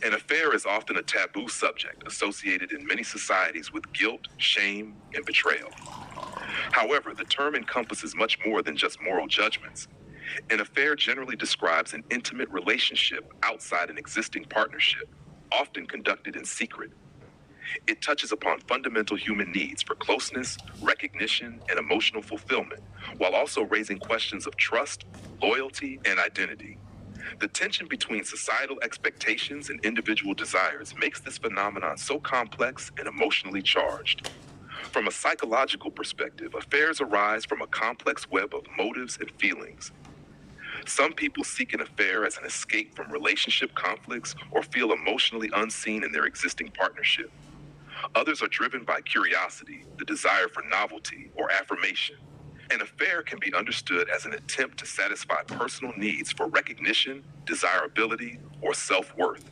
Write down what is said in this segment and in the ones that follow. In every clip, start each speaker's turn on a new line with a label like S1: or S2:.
S1: An affair is often a taboo subject associated in many societies with guilt, shame, and betrayal. However, the term encompasses much more than just moral judgments. An affair generally describes an intimate relationship outside an existing partnership, often conducted in secret. It touches upon fundamental human needs for closeness, recognition, and emotional fulfillment, while also raising questions of trust, loyalty, and identity. The tension between societal expectations and individual desires makes this phenomenon so complex and emotionally charged. From a psychological perspective, affairs arise from a complex web of motives and feelings. Some people seek an affair as an escape from relationship conflicts or feel emotionally unseen in their existing partnership. Others are driven by curiosity, the desire for novelty, or affirmation. An affair can be understood as an attempt to satisfy personal needs for recognition, desirability, or self-worth.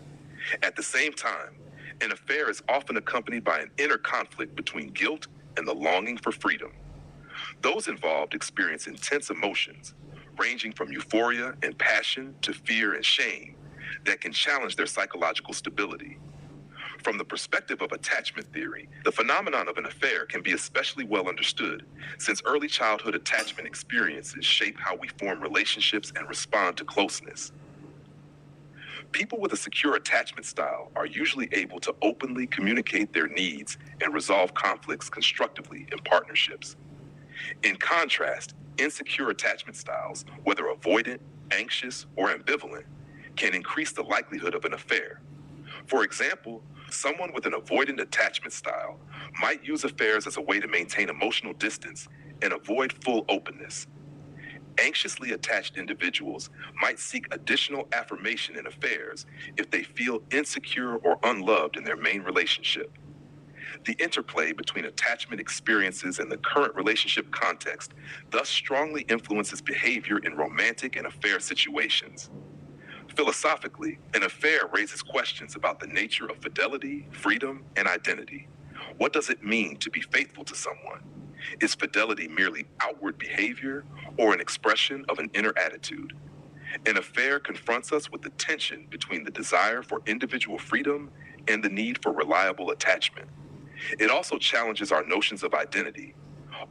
S1: At the same time, an affair is often accompanied by an inner conflict between guilt and the longing for freedom. Those involved experience intense emotions, ranging from euphoria and passion to fear and shame, that can challenge their psychological stability. From the perspective of attachment theory, the phenomenon of an affair can be especially well understood, since early childhood attachment experiences shape how we form relationships and respond to closeness. People with a secure attachment style are usually able to openly communicate their needs and resolve conflicts constructively in partnerships. In contrast, insecure attachment styles, whether avoidant, anxious, or ambivalent, can increase the likelihood of an affair. For example, someone with an avoidant attachment style might use affairs as a way to maintain emotional distance and avoid full openness. Anxiously attached individuals might seek additional affirmation in affairs if they feel insecure or unloved in their main relationship. The interplay between attachment experiences and the current relationship context thus strongly influences behavior in romantic and affair situations. Philosophically, an affair raises questions about the nature of fidelity, freedom, and identity. What does it mean to be faithful to someone? Is fidelity merely outward behavior or an expression of an inner attitude? An affair confronts us with the tension between the desire for individual freedom and the need for reliable attachment. It also challenges our notions of identity.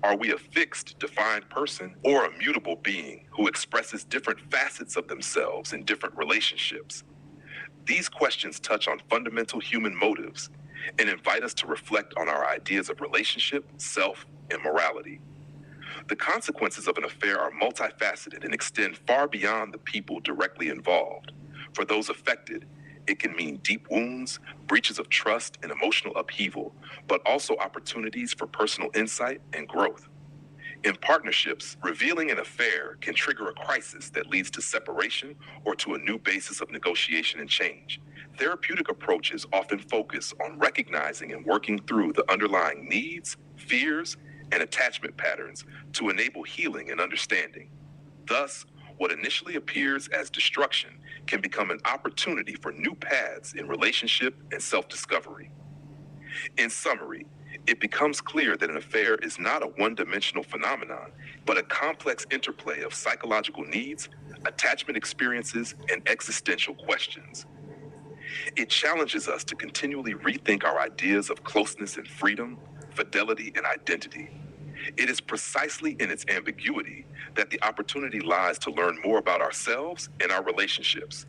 S1: Are we a fixed, defined person or a mutable being who expresses different facets of themselves in different relationships? These questions touch on fundamental human motives and invite us to reflect on our ideas of relationship, self, and morality. The consequences of an affair are multifaceted and extend far beyond the people directly involved. For those affected, it can mean deep wounds, breaches of trust, and emotional upheaval, but also opportunities for personal insight and growth. In partnerships, revealing an affair can trigger a crisis that leads to separation or to a new basis of negotiation and change. Therapeutic approaches often focus on recognizing and working through the underlying needs, fears, and attachment patterns to enable healing and understanding. Thus, what initially appears as destruction can become an opportunity for new paths in relationship and self-discovery. In summary, it becomes clear that an affair is not a one-dimensional phenomenon, but a complex interplay of psychological needs, attachment experiences, and existential questions. It challenges us to continually rethink our ideas of closeness and freedom, fidelity and identity. It is precisely in its ambiguity that the opportunity lies to learn more about ourselves and our relationships.